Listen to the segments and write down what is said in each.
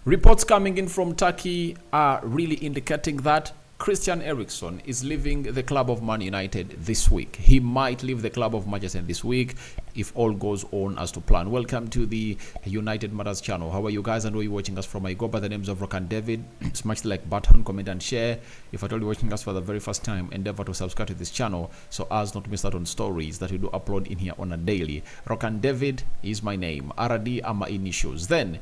Reports coming in from Turkey are really indicating that Christian Eriksen is leaving the club of Man United this week. He might leave the club of Manchester this week if all goes on as to plan. Welcome to the United Matters channel. How are you guys? And where are you watching us from? I go by the names of Rock and David. Smash the like button, comment and share. If at all you're watching us for the very first time, endeavor to subscribe to this channel so as not to miss out on stories that we do upload in here on a daily. Rock and David is my name. RD are my initials. Then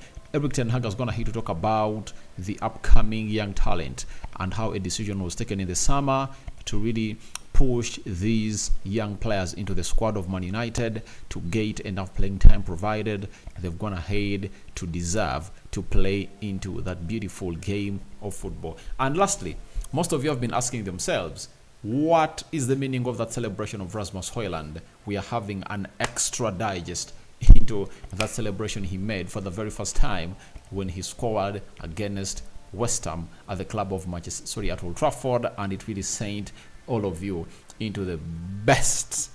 Ten Hag is going to talk about the upcoming young talent and how a decision was taken in the summer to really push these young players into the squad of Man United to get enough playing time, provided they've gone ahead to deserve to play into that beautiful game of football. And lastly, most of you have been asking themselves, what is the meaning of that celebration of Rasmus Højlund? We are having an extra digest into that celebration he made for the very first time when he scored against West Ham at the club of Manchester, at Old Trafford, and it really sent all of you into the best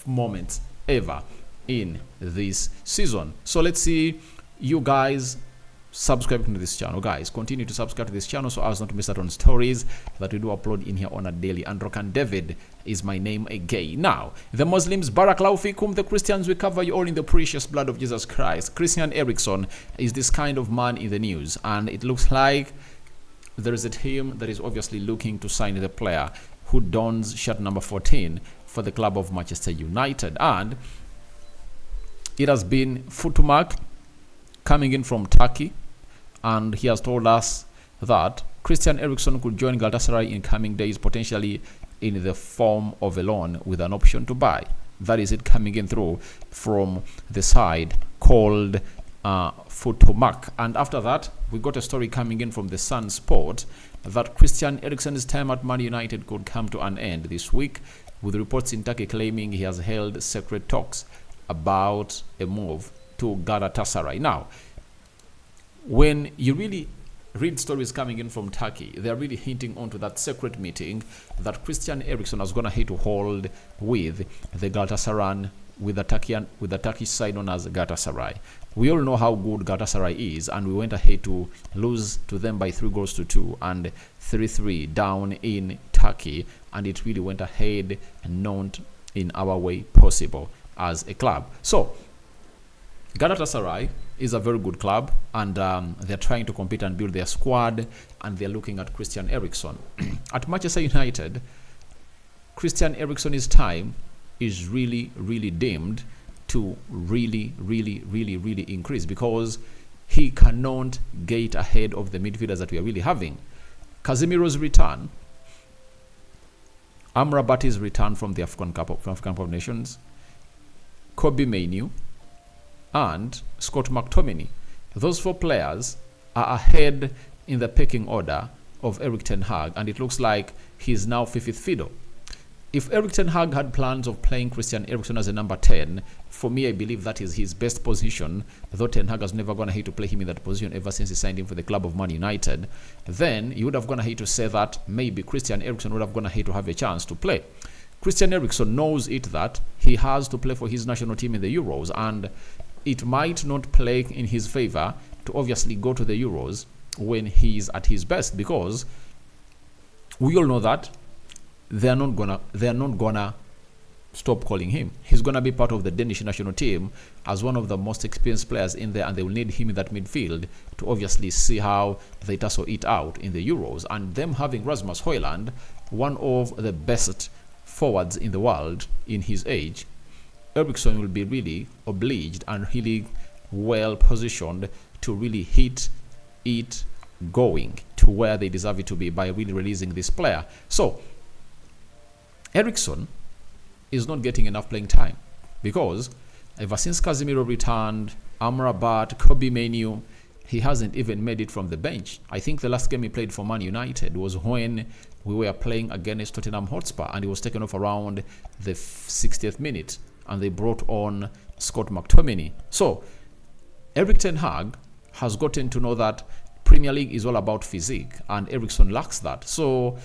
moments ever in this season. So let's see you guys subscribing to this channel. Guys, continue to subscribe to this channel so as not to miss out on stories that we do upload in here on a daily. And Rock and David is my name again. Now, the Muslims, Barakallahu fikum, the Christians, we cover you all in the precious blood of Jesus Christ. Christian Eriksen is this kind of man in the news, and it looks like there is a team that is obviously looking to sign the player who dons shirt number 14 for the club of Manchester United. And it has been Futumak coming in from Turkey, and he has told us that Christian Eriksen could join Galatasaray in coming days, potentially in the form of a loan with an option to buy. That is it coming in through from the side called Futumak. And after that, we got a story coming in from the Sun Sport that Christian Eriksen's time at Man United could come to an end this week, with reports in Turkey claiming he has held secret talks about a move to Galatasaray. Now, when you really read stories coming in from Turkey, they are really hinting onto that secret meeting that Christian Eriksen was going to hold with the Galatasaray, with the Turkish side known as Galatasaray. We all know how good Galatasaray is, and we went ahead to lose to them by 3-2 and 3-3 down in Turkey, and it really went ahead and not in our way possible as a club. So Galatasaray is a very good club, and they're trying to compete and build their squad, and they're looking at Christian Eriksen. At Manchester United, Christian Eriksen's time is really dimmed to really increase, because he cannot get ahead of the midfielders that we are really having. Casemiro's return, Amrabat's return from the African Cup of Nations, Kobbie Mainoo, and Scott McTominay. Those four players are ahead in the pecking order of Ten Hag, and it looks like he's now fifth fiddle. If Ten Hag had plans of playing Christian Eriksen as a number 10, for me, I believe that is his best position, though Ten Hag has never gone ahead to play him in that position ever since he signed him for the club of Man United. Then you would have gone ahead to say that maybe Christian Eriksen would have gone ahead to have a chance to play. Christian Eriksen knows it that he has to play for his national team in the Euros, and it might not play in his favor to obviously go to the Euros when he's at his best, because we all know that they're not gonna stop calling him. He's gonna be part of the Danish national team as one of the most experienced players in there, and they will need him in that midfield to obviously see how they tussle it out in the Euros. And them having Rasmus Højlund, one of the best forwards in the world in his age, Eriksen will be really obliged and really well positioned to really hit it going to where they deserve it to be by really releasing this player. So Eriksen is not getting enough playing time, because ever since Casemiro returned, Amrabat, Kobbie Mainoo, he hasn't even made it from the bench. I think the last game he played for Man United was when we were playing against Tottenham Hotspur, and he was taken off around the 60th minute, and they brought on Scott McTominay. So Ten Hag has gotten to know that Premier League is all about physique, and Eriksen lacks that. So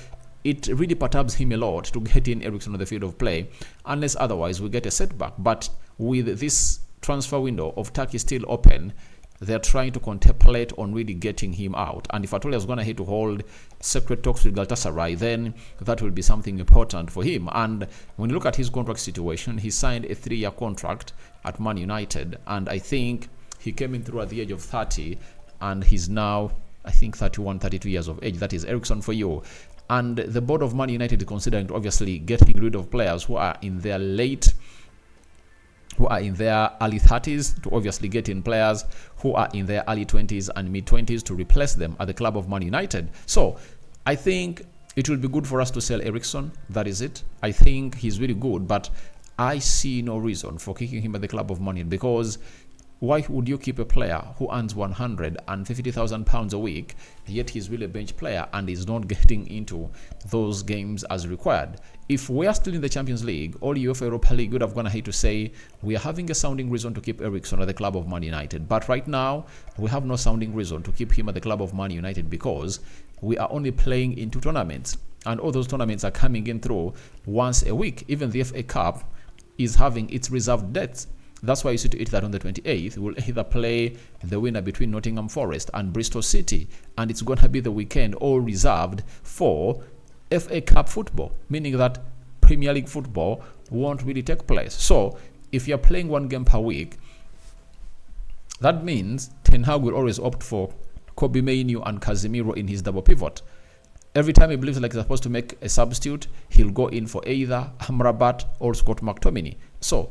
it really perturbs him a lot to get in Eriksen on the field of play, unless otherwise we get a setback. But with this transfer window of Turkey still open, they're trying to contemplate on really getting him out. And if Atolia is going to hate to hold secret talks with Galatasaray, then that will be something important for him. And when you look at his contract situation, he signed a 3-year contract at Man United, and I think he came in through at the age of 30, and he's now, I think, 31, 32 years of age. That is Eriksen for you. And the board of Man United is considering obviously getting rid of players who are in their early 30s to obviously get in players who are in their early 20s and mid 20s to replace them at the club of Man United. So I think it will be good for us to sell Eriksen. That is it. I think he's really good, but I see no reason for kicking him at the club of Man United, because why would you keep a player who earns £150,000 a week, yet he's really a bench player and is not getting into those games as required? If we are still in the Champions League or UEFA Europa League, would have gone ahead to say we are having a sounding reason to keep Eriksen at the club of Man United. But right now, we have no sounding reason to keep him at the club of Man United, because we are only playing in 2 tournaments, and all those tournaments are coming in through once a week. Even the FA Cup is having its reserved dates. That's why you see to it that on the 28th, we'll either play the winner between Nottingham Forest and Bristol City, and it's going to be the weekend all reserved for FA Cup football, meaning that Premier League football won't really take place. So if you're playing 1 game per week, that means Ten Hag will always opt for Kobbie Mainoo and Casemiro in his double pivot. Every time he believes like he's supposed to make a substitute, he'll go in for either Amrabat or Scott McTominay. So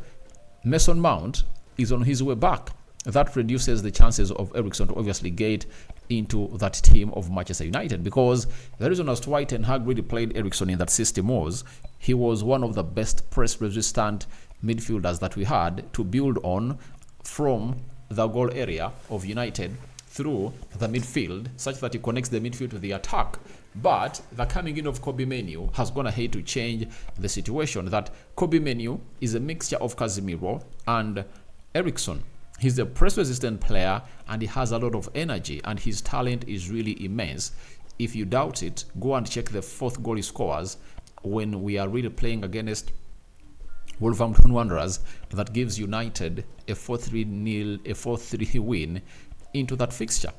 Mason Mount is on his way back. That reduces the chances of Eriksen to obviously get into that team of Manchester United, because the reason as to why Ten Hag really played Eriksen in that system was he was one of the best press-resistant midfielders that we had to build on from the goal area of United through the midfield, such that he connects the midfield to the attack. But the coming in of Kobbie Mainoo has gone ahead to change the situation. That Kobbie Mainoo is a mixture of Casemiro and Eriksen. He's a press-resistant player, and he has a lot of energy, and his talent is really immense. If you doubt it, go and check the 4th goal he scores when we are really playing against Wolverhampton Wanderers. That gives United a 4-3 win into that fixture.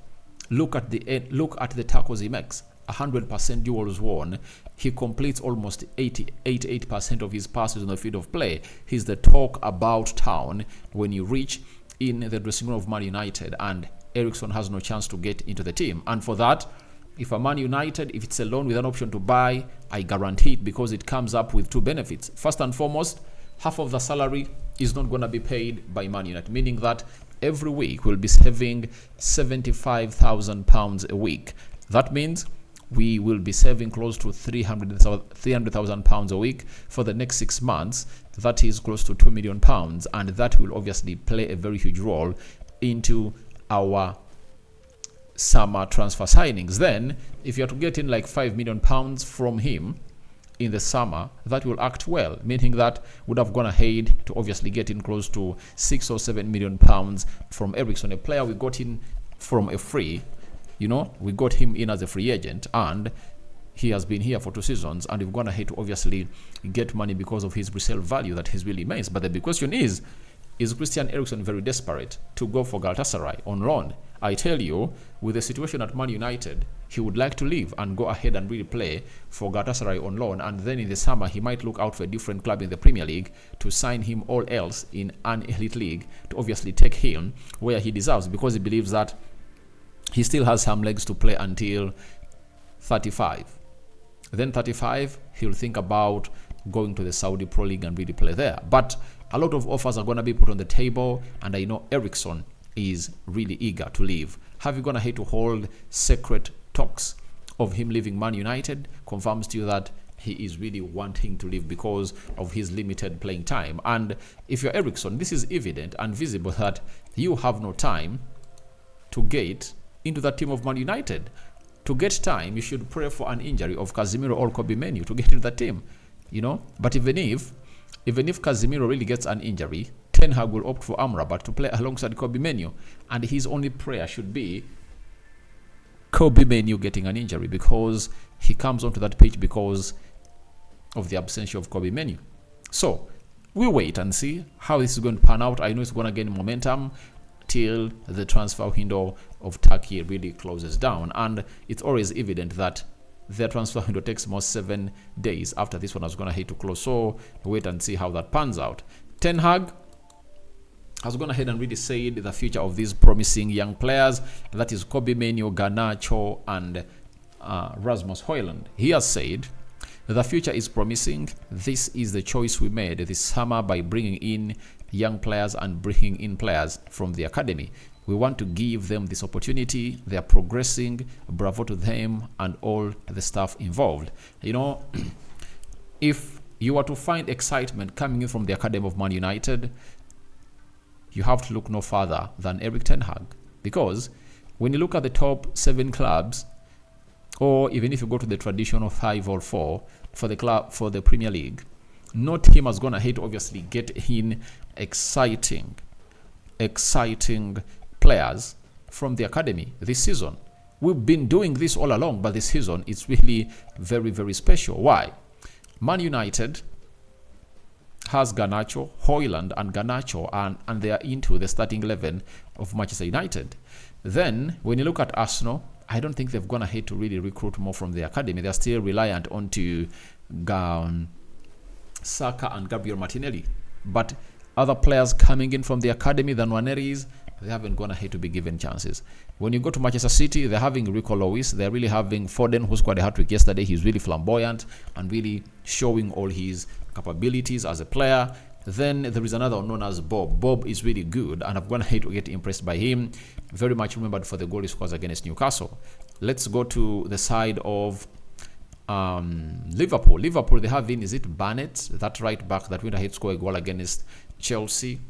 Look at the tackles he makes. 100% duels won. He completes almost 88% of his passes on the field of play. He's the talk about town when you reach in the dressing room of Man United, and Eriksen has no chance to get into the team. And for that, if a Man United, if it's a loan with an option to buy, I guarantee it, because it comes up with 2 benefits. First and foremost, half of the salary is not going to be paid by Man United, meaning that every week we'll be saving £75,000 a week. That means we will be saving close to £300,000 a week for the next 6 months. That is close to £2 million, and that will obviously play a very huge role into our summer transfer signings. Then, if you're to get in like £5 million from him in the summer, that will act well, meaning that would have gone ahead to obviously get in close to £6 or £7 million from Eriksen, a player we got in from a free. We got him in as a free agent, and he has been here for 2 seasons, and we've gone ahead to obviously get money because of his resale value that he's really immense. But the big question is Christian Eriksen very desperate to go for Galatasaray on loan? I tell you, with the situation at Man United, he would like to leave and go ahead and really play for Galatasaray on loan, and then in the summer he might look out for a different club in the Premier League to sign him all else in an elite league to obviously take him where he deserves, because he believes that he still has some legs to play until 35. Then 35, he'll think about going to the Saudi Pro League and really play there. But a lot of offers are going to be put on the table, and I know Eriksen is really eager to leave. Have you gone ahead to hold secret talks of him leaving Man United? Confirms to you that he is really wanting to leave because of his limited playing time. And if you're Eriksen, this is evident and visible that you have no time to get into that team of Man United. To get time, you should pray for an injury of Casemiro or Kobbie Mainoo to get into that team, But even if Casemiro really gets an injury, Ten Hag will opt for Amrabat to play alongside Kobbie Mainoo, and his only prayer should be Kobbie Mainoo getting an injury, because he comes onto that pitch because of the absence of Kobbie Mainoo. So we'll wait and see how this is going to pan out. I know it's going to gain momentum until the transfer window of Turkey really closes down. And it's always evident that their transfer window takes more 7 days after this one is going to hit to close. So wait and see how that pans out. Ten Hag has gone ahead and really said the future of these promising young players, that is Kobe Mainoo, Garnacho, and Rasmus Højlund. He has said the future is promising. This is the choice we made this summer by bringing in young players and bringing in players from the academy. We want to give them this opportunity. They are progressing. Bravo to them and all the staff involved. You know, if you are to find excitement coming in from the academy of Man United, you have to look no further than Erik Ten Hag. Because when you look at the top 7 clubs, or even if you go to the traditional 5 or 4 for the club for the Premier League, no team is gonna hate obviously get in exciting players from the academy this season. We've been doing this all along, but this season it's really very, very special. Why? Man United has Garnacho, Højlund, and Garnacho, and they are into the starting 11 of Manchester United. Then, when you look at Arsenal, I don't think they've gone ahead to really recruit more from the academy. They're still reliant on to Saka and Gabriel Martinelli. But other players coming in from the academy than Nwaneris, they haven't gone ahead to be given chances. When you go to Manchester City, they're having Rico Lewis. They're really having Foden, who scored a hat-trick yesterday. He's really flamboyant and really showing all his capabilities as a player. Then there is another known as Bob. Bob is really good, and I've gone ahead to get impressed by him. Very much remembered for the goal he scores against Newcastle. Let's go to the side of Liverpool. Liverpool, they have in, is it Barnett, that right back that went ahead to score a goal against Chelsea,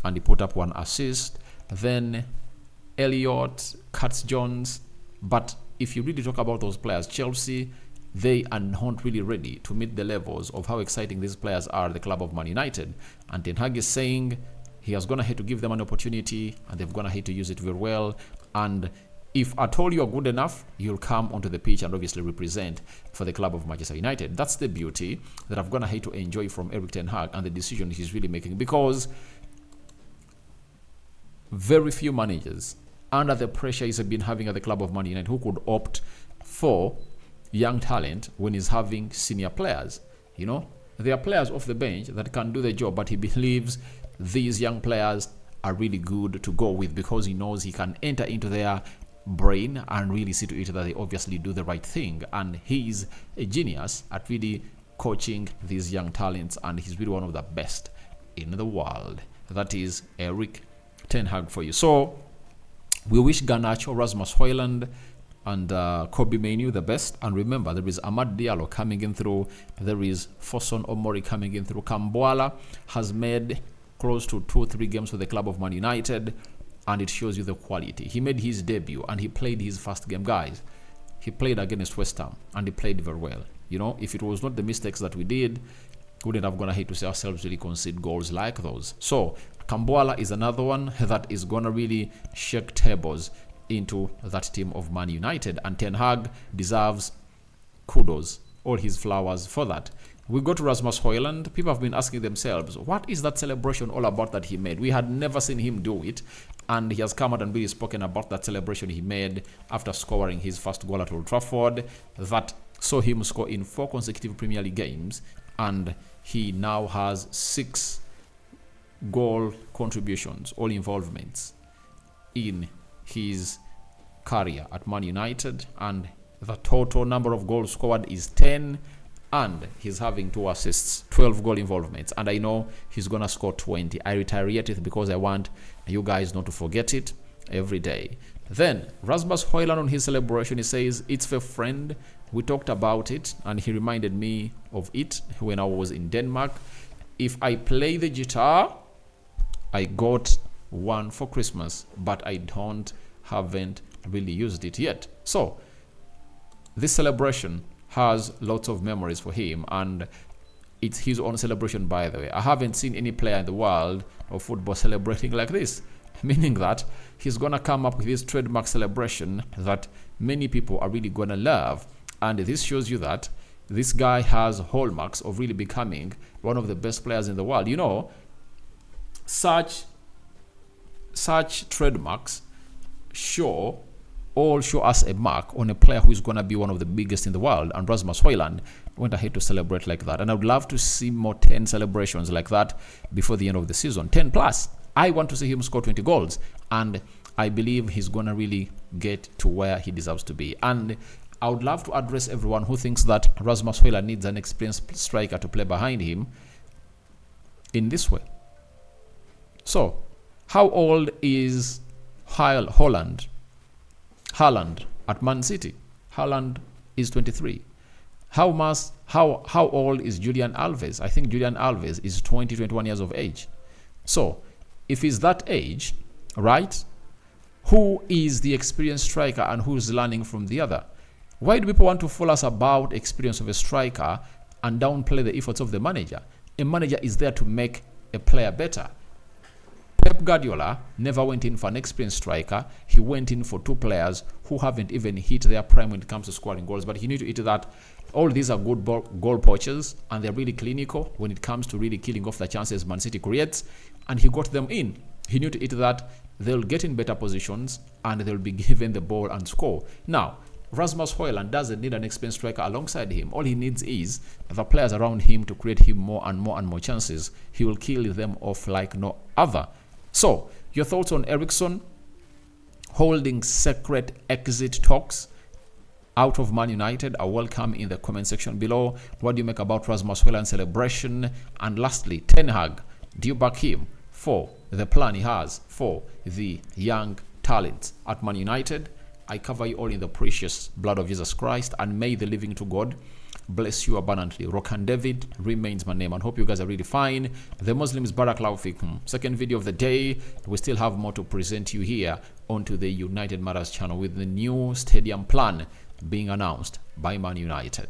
and he put up 1 assist. Then Elliott, Curtis-Jones. But if you really talk about those players, Chelsea, they are not really ready to meet the levels of how exciting these players are at the club of Man United. And Ten Hag is saying he has gone ahead to give them an opportunity, and they've gone ahead to use it very well. And if at all you're good enough, you'll come onto the pitch and obviously represent for the club of Manchester United. That's the beauty that I've gone ahead to enjoy from Erik Ten Hag and the decision he's really making, because very few managers under the pressure he's been having at the club of Man United who could opt for young talent when he's having senior players. You know, there are players off the bench that can do the job, but he believes these young players are really good to go with, because he knows he can enter into their brain and really see to it that they obviously do the right thing. And he's a genius at really coaching these young talents, and he's really one of the best in the world. That is Erik Ten Hag for you. So we wish Garnacho, Rasmus Højlund, and Kobe Mainoo the best. And remember, there is Amad Diallo coming in through. There is Fosun Omori coming in through. Kambuala has made close to 2-3 games for the club of Man United, and it shows you the quality. He made his debut and he played his first game, guys. He played against West Ham and he played very well. You know, if it was not the mistakes that we did, we wouldn't have gone ahead to see ourselves really concede goals like those. So Kambuala is another one that is gonna really shake tables into that team of Man United, and Ten Hag deserves kudos, all his flowers for that. We go to Rasmus Højlund. People have been asking themselves, what is that celebration all about that he made? We had never seen him do it, and he has come out and really spoken about that celebration he made after scoring his first goal at Old Trafford that saw him score in 4 consecutive Premier League games, and he now has 6 goal contributions, all involvements in his career at Man United, and the total number of goals scored is 10, and he's having 2 assists, 12 goal involvements, and I know he's gonna score 20. I reiterate it because I want you guys not to forget it every day. Then Rasmus Højlund, on his celebration, he says, it's for a friend. We talked about it and he reminded me of it when I was in Denmark. If I play the guitar, I got one for Christmas, but I haven't really used it yet. So this celebration has lots of memories for him, and it's his own celebration, by the way. I haven't seen any player in the world of football celebrating like this, meaning that he's gonna come up with his trademark celebration that many people are really gonna love. And this shows you that this guy has hallmarks of really becoming one of the best players in the world. You know, such such trademarks all show us a mark on a player who is going to be one of the biggest in the world, and Rasmus Højlund went ahead to celebrate like that. And I would love to see more 10 celebrations like that before the end of the season. 10 plus. I want to see him score 20 goals, and I believe he's going to really get to where he deserves to be. And I would love to address everyone who thinks that Rasmus Højlund needs an experienced striker to play behind him in this way. So, how old is Haaland at Man City? Haaland is 23. How old is Julian Alves? I think Julian Alves is 21 years of age. So, if he's that age, right, who is the experienced striker and who's learning from the other? Why do people want to fool us about experience of a striker and downplay the efforts of the manager? A manager is there to make a player better. Pep Guardiola never went in for an experienced striker. He went in for two players who haven't even hit their prime when it comes to scoring goals. But he knew to hit that all these are good goal poachers, and they're really clinical when it comes to really killing off the chances Man City creates. And he got them in. He knew to hit that they'll get in better positions and they'll be given the ball and score. Now, Rasmus Højlund doesn't need an experienced striker alongside him. All he needs is the players around him to create him more and more chances. He will kill them off like no other. So, your thoughts on Eriksen holding secret exit talks out of Man United are welcome in the comment section below. What do you make about Rasmus Højlund's celebration? And lastly, Ten Hag, do you back him for the plan he has for the young talents at Man United? I cover you all in the precious blood of Jesus Christ, and may the living to God bless you abundantly. Rokan David remains my name, and hope you guys are really fine. The Muslims Barakallahu Fikum. Second video of the day. We still have more to present you here onto the United Matters channel with the new stadium plan being announced by Man United.